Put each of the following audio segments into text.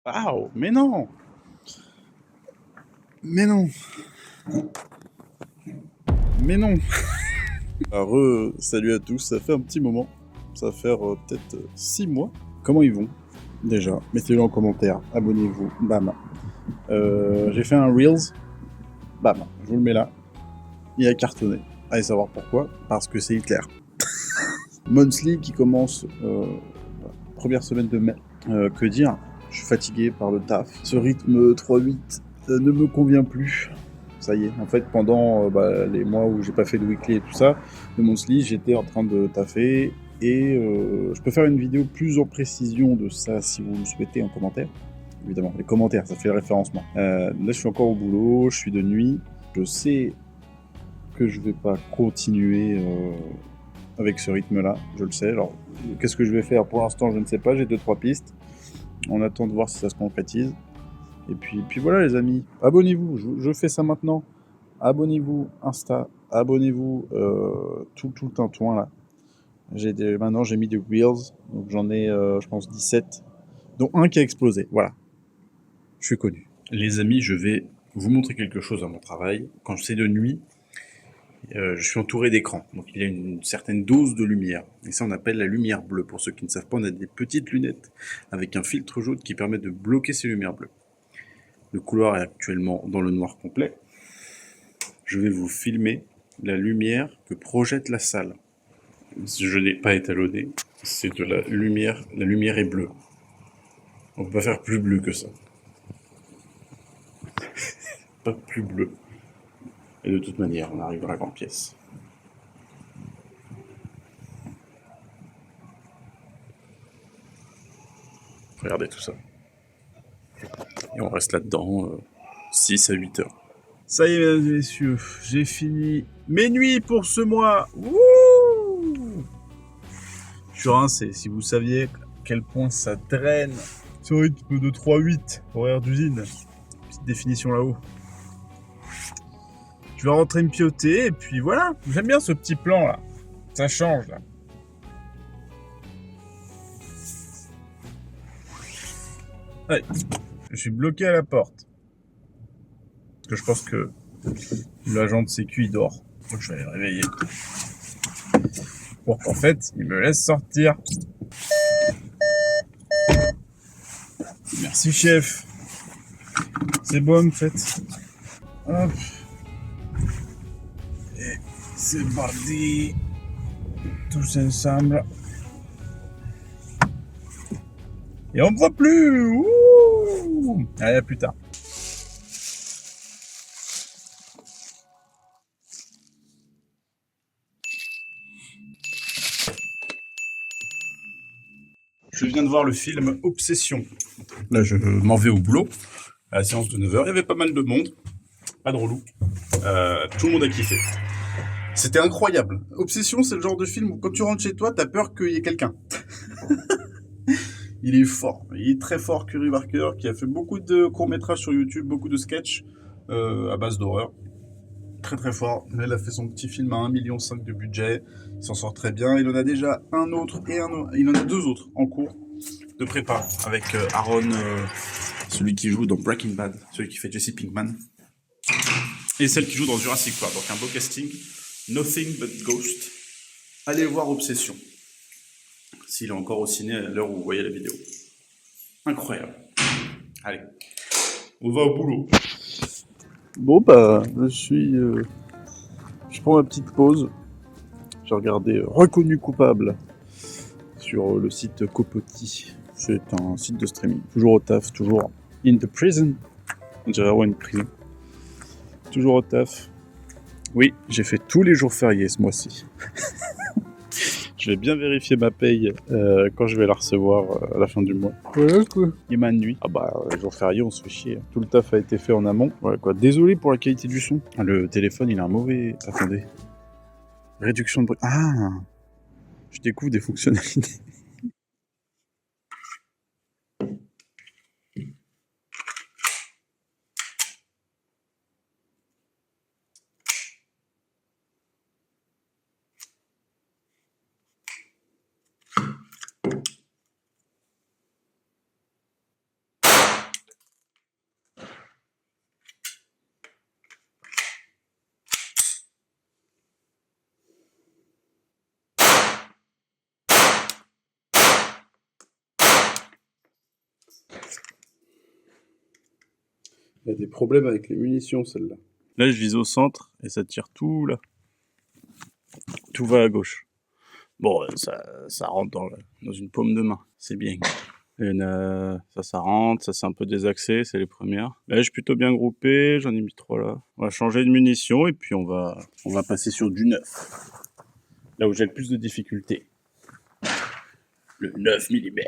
Waouh, mais non! Mais non! Mais non! Alors, salut à tous, ça fait un petit moment. Ça va faire peut-être 6 mois. Comment ils vont? Déjà, mettez-le en commentaire, abonnez-vous, bam. J'ai fait un Reels, bam, je vous le mets là. Il a cartonné. Allez savoir pourquoi, parce que c'est Hitler. Monthly qui commence première semaine de mai. Que dire? Je suis fatigué par le taf. Ce rythme 3-8 ne me convient plus. Ça y est, en fait, pendant les mois où j'ai pas fait de weekly et tout ça, de monthly, j'étais en train de taffer. Et je peux faire une vidéo plus en précision de ça si vous le souhaitez en commentaire. Évidemment, les commentaires, ça fait le référencement. Là, je suis encore au boulot, je suis de nuit. Je sais que je vais pas continuer avec ce rythme-là, je le sais. Alors, qu'est-ce que je vais faire pour l'instant, je ne sais pas. J'ai 2-3 pistes. On attend de voir si ça se concrétise. Et puis voilà, les amis. Abonnez-vous. Je fais ça maintenant. Abonnez-vous Insta. Abonnez-vous tout le tintouin là. Maintenant, j'ai mis des Reels. Donc, j'en ai, je pense, 17. Dont un qui a explosé. Voilà. Je suis connu. Les amis, je vais vous montrer quelque chose à mon travail. Quand c'est de nuit, je suis entouré d'écrans, donc il y a une certaine dose de lumière. Et ça, on appelle la lumière bleue. Pour ceux qui ne savent pas, on a des petites lunettes avec un filtre jaune qui permet de bloquer ces lumières bleues. Le couloir est actuellement dans le noir complet. Je vais vous filmer la lumière que projette la salle. Je n'ai pas étalonné, c'est de la lumière est bleue. On ne peut pas faire plus bleu que ça. Pas plus bleu. Et de toute manière, on arrive dans la grande pièce. Regardez tout ça. Et on reste là-dedans 6 à 8 heures. Ça y est, mesdames et messieurs, j'ai fini mes nuits pour ce mois. Wouh! Je suis rincé. Si vous saviez à quel point ça draine ce rythme de 3-8, horaire d'usine. Petite définition là-haut. Je vais rentrer me pioter et puis voilà. J'aime bien ce petit plan là. Ça change là. Allez, je suis bloqué à la porte. Parce que je pense que l'agent de sécu il dort. Donc je vais le réveiller. Pour qu'en fait, il me laisse sortir. Merci chef. C'est bon en fait. Hop. Et c'est parti. Tous ensemble. Et on ne voit plus. Ouh. Allez, à plus tard. Je viens de voir le film Obsession. Là, je m'en vais au boulot. À la séance de 9h, il y avait pas mal de monde. Pas de relou. Tout le monde a kiffé. C'était incroyable. Obsession, c'est le genre de film où quand tu rentres chez toi, t'as peur qu'il y ait quelqu'un. Il est fort. Il est très fort, Curry Barker, qui a fait beaucoup de courts-métrages sur YouTube, beaucoup de sketchs à base d'horreur. Très très fort. Là, il a fait son petit film à 1,5 million de budget. Il s'en sort très bien. Il en a déjà un autre et il en a 2 autres en cours de prépa avec Aaron, celui qui joue dans Breaking Bad, celui qui fait Jesse Pinkman, et celle qui joue dans Jurassic Park. Donc un beau casting. Nothing but Ghost. Allez voir Obsession. S'il est encore au ciné à l'heure où vous voyez la vidéo. Incroyable. Allez, on va au boulot. Bon je prends ma petite pause. J'ai regardé Reconnu coupable sur le site Copoti. C'est un site de streaming. Toujours au taf, toujours in the prison. On dirait une prison. Toujours au taf. Oui, j'ai fait tous les jours fériés ce mois-ci. Je vais bien vérifier ma paye quand je vais la recevoir à la fin du mois. Voilà quoi. Et ma nuit. Ah bah, les jours fériés, on se fait chier. Tout le taf a été fait en amont. Voilà quoi. Désolé pour la qualité du son. Le téléphone, il a un mauvais... Attendez. Réduction de bruit. Ah! Je découvre des fonctionnalités. Il y a des problèmes avec les munitions, celle-là. Là, je vise au centre et ça tire tout là. Tout va à gauche. Bon, ça rentre dans une paume de main. C'est bien. Ça rentre, ça c'est un peu désaxé, c'est les premières. Là, je suis plutôt bien groupé, j'en ai mis 3 là. On va changer de munitions et puis on va passer sur du 9. Là où j'ai le plus de difficultés. Le 9 mm.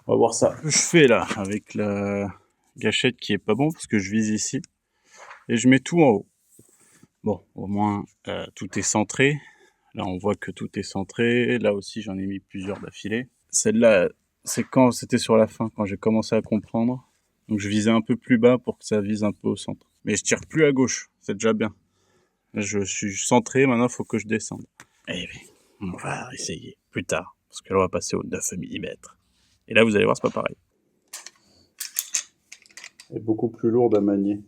On va voir ça. Ce que je fais là, avec la gâchette qui est pas bon, parce que je vise ici. Et je mets tout en haut. Bon, au moins, tout est centré. Là, on voit que tout est centré. Là aussi, j'en ai mis plusieurs d'affilée. Celle-là, c'est quand c'était sur la fin, quand j'ai commencé à comprendre. Donc, je visais un peu plus bas pour que ça vise un peu au centre. Mais je tire plus à gauche. C'est déjà bien. Là, je suis centré. Maintenant, il faut que je descende. Eh bien, on va essayer plus tard. Parce que là, on va passer au 9 mm. Et là, vous allez voir, c'est pas pareil. Elle est beaucoup plus lourde à manier.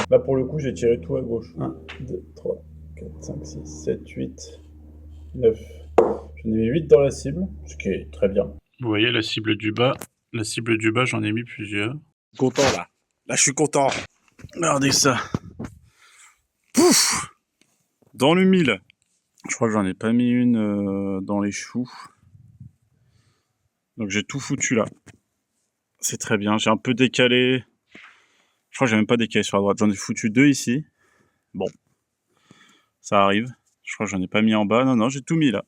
Là, pour le coup, j'ai tiré tout à gauche. 1, 2, 3, 4, 5, 6, 7, 8, 9. J'en ai mis 8 dans la cible, ce qui est très bien. Vous voyez la cible du bas. La cible du bas, j'en ai mis plusieurs. Content, là. Là, je suis content. Regardez ça. Pouf! Dans le 1000. Je crois que j'en ai pas mis une dans les choux. Donc, j'ai tout foutu là. C'est très bien. J'ai un peu décalé. Je crois que j'ai même pas décalé sur la droite. J'en ai foutu 2 ici. Bon. Ça arrive. Je crois que j'en ai pas mis en bas. Non, j'ai tout mis là.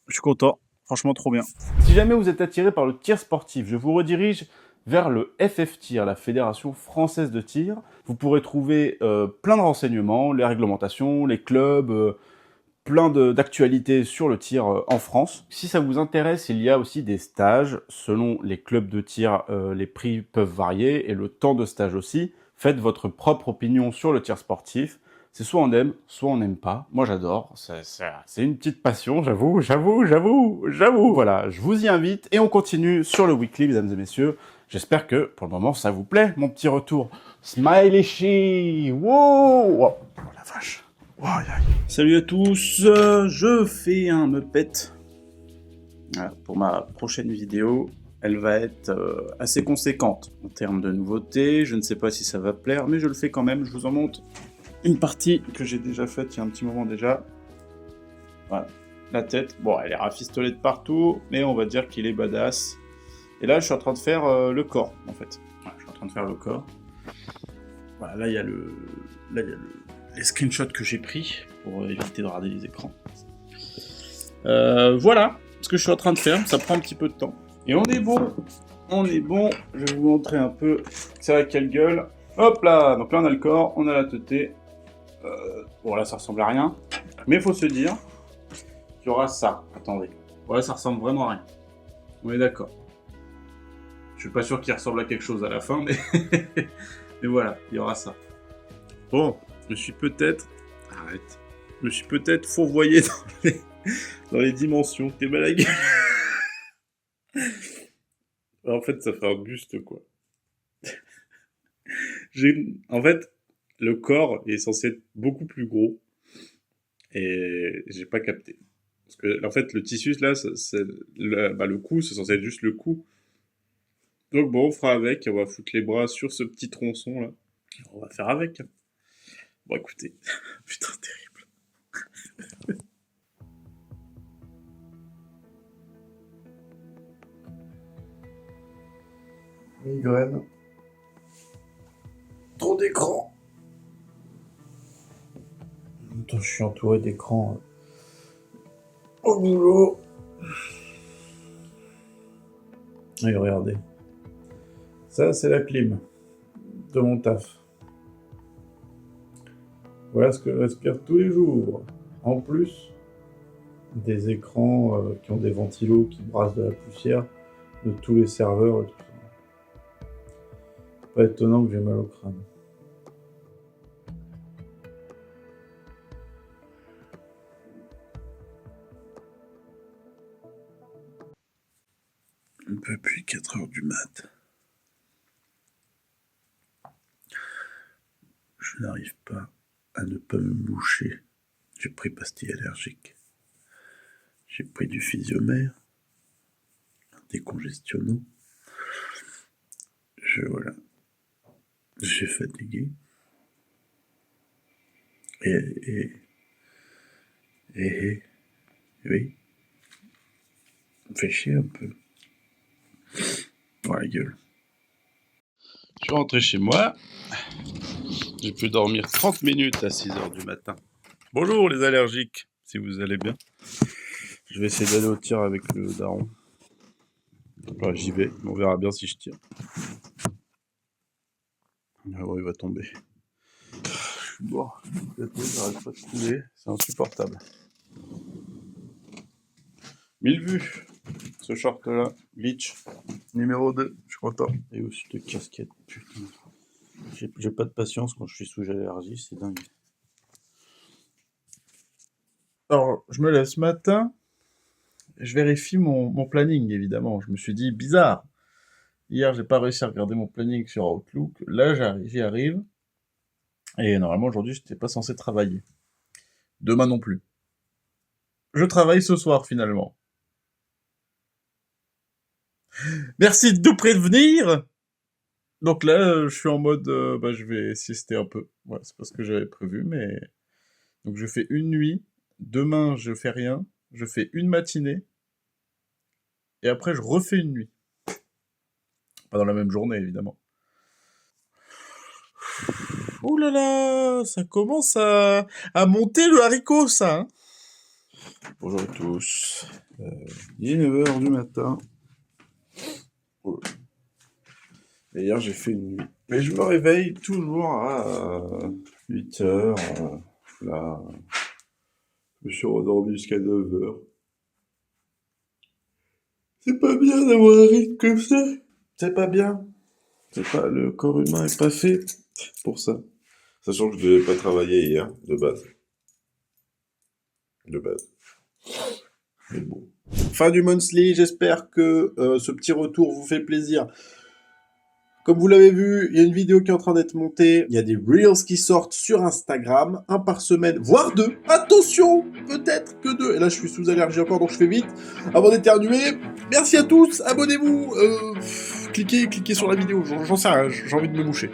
Je suis content. Franchement, trop bien. Si jamais vous êtes attiré par le tir sportif, je vous redirige vers le FF Tir, la Fédération Française de Tir. Vous pourrez trouver plein de renseignements, les réglementations, les clubs, plein d'actualités sur le tir en France. Si ça vous intéresse, il y a aussi des stages. Selon les clubs de tir, les prix peuvent varier et le temps de stage aussi. Faites votre propre opinion sur le tir sportif. C'est soit on aime, soit on n'aime pas. Moi, j'adore. C'est une petite passion, j'avoue. Voilà, je vous y invite et on continue sur le weekly, mesdames et messieurs. J'espère que, pour le moment, ça vous plaît, mon petit retour. Smiley she. Wow! Oh la vache. Oh, salut à tous, je fais un Muppet. Voilà, pour ma prochaine vidéo. Elle va être assez conséquente en termes de nouveautés. Je ne sais pas si ça va plaire, mais je le fais quand même. Je vous en montre une partie que j'ai déjà faite il y a un petit moment déjà. Voilà, la tête. Bon, elle est rafistolée de partout, mais on va dire qu'il est badass. Et là, je suis en train de faire le corps, en fait. Voilà, je suis en train de faire le corps. Voilà, là, il y a les screenshots que j'ai pris pour éviter de rater les écrans. Voilà ce que je suis en train de faire. Ça prend un petit peu de temps. Et on est bon. Je vais vous montrer un peu c'est à quelle gueule. Hop là. Donc là, on a le corps, on a la teuté. Bon, là, ça ressemble à rien. Mais il faut se dire qu'il y aura ça. Attendez. Ouais, ça ressemble vraiment à rien. On est d'accord. Je suis pas sûr qu'il ressemble à quelque chose à la fin, mais... mais voilà, il y aura ça. Bon, je me suis peut-être... Arrête. Je me suis peut-être fourvoyé dans les dimensions. T'es mal à la gueule. En fait, ça fait un buste, quoi. En fait, le corps est censé être beaucoup plus gros. Et j'ai pas capté. Parce que, en fait, le tissu, là, le cou, c'est censé être juste le cou. Donc bon, on fera avec. On va foutre les bras sur ce petit tronçon, là. On va faire avec. Bon, écoutez. Putain, terrible. Migraine. Trop d'écran. Je suis entouré d'écrans au boulot. Et regardez. Ça, c'est la clim de mon taf. Voilà ce que je respire tous les jours. En plus des écrans qui ont des ventilos qui brassent de la poussière de tous les serveurs et tout ça. Pas étonnant que j'ai mal au crâne. Depuis 4 heures du mat. Je n'arrive pas à ne pas me moucher. J'ai pris pastilles allergiques. J'ai pris du physiomère, un décongestionnant. Voilà. J'ai fatigué. Et oui. Ça me fait chier un peu. Dans la gueule. Je suis rentré chez moi. J'ai pu dormir 30 minutes à 6 heures du matin. Bonjour les allergiques, si vous allez bien. Je vais essayer d'aller au tir avec le daron. Enfin, j'y vais, mais on verra bien si je tire. Ah ouais, il va tomber. Je suis mort, j'arrête pas de couler, c'est insupportable. 1000 vues, ce short-là, Bleach, numéro 2, je suis content. Et aussi de casquette, putain. J'ai pas de patience quand je suis sous allergie, c'est dingue. Alors, je me lève ce matin, je vérifie mon planning, évidemment. Je me suis dit, bizarre. Hier, j'ai pas réussi à regarder mon planning sur Outlook. Là, j'y arrive. Et normalement, aujourd'hui, je n'étais pas censé travailler. Demain non plus. Je travaille ce soir, finalement. Merci de nous prévenir! Donc là, je suis en mode, je vais siester un peu. Ouais, c'est pas ce que j'avais prévu, mais... Donc je fais une nuit. Demain, je fais rien. Je fais une matinée. Et après, je refais une nuit. Pas dans la même journée, évidemment. Oh là là, ça commence à monter le haricot, ça. Hein. Bonjour à tous. Il est 9h du matin. Oh. Et hier, j'ai fait une nuit. Mais je me réveille toujours à 8h. Là, je me suis redormi jusqu'à 9h. C'est pas bien d'avoir un rythme comme ça. C'est pas bien. Le corps humain est pas fait pour ça. Sachant que je devais pas travailler hier, de base. Mais bon. Fin du monthly, j'espère que ce petit retour vous fait plaisir. Comme vous l'avez vu, il y a une vidéo qui est en train d'être montée. Il y a des Reels qui sortent sur Instagram, un par semaine, voire 2. Attention, peut-être que 2. Et là, je suis sous allergie encore, donc je fais vite. Avant d'éternuer, merci à tous, abonnez-vous, cliquez sur la vidéo, j'en sais rien, j'ai envie de me moucher.